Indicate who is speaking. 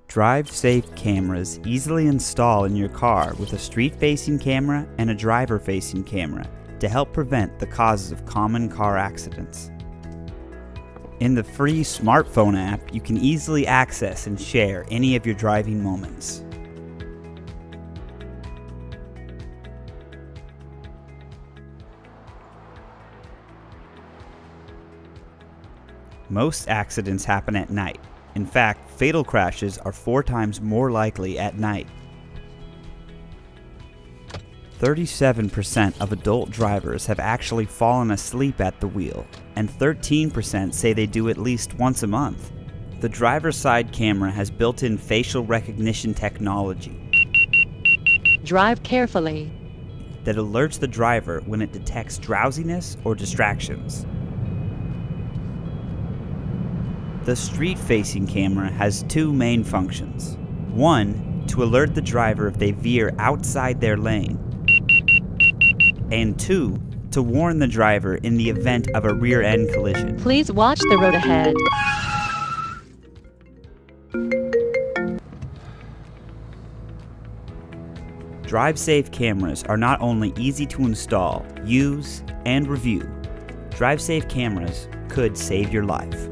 Speaker 1: DriveSafe cameras easily install in your car with a street-facing camera and a driver-facing camera to help prevent the causes of common car accidents. In the free smartphone app, you can easily access and share any of your driving moments. Most accidents happen at night. In fact, fatal crashes are 4 times more likely at night. 37% of adult drivers have actually fallen asleep at the wheel, and 13% say they do at least once a month. The driver's side camera has built-in facial recognition technology.
Speaker 2: Drive carefully.
Speaker 1: That alerts the driver when it detects drowsiness or distractions. The street-facing camera has 2 main functions. 1, to alert the driver if they veer outside their lane. And 2, to warn the driver in the event of a rear-end collision.
Speaker 2: Please watch the road ahead.
Speaker 1: DriveSafe cameras are not only easy to install, use, and review. DriveSafe cameras could save your life.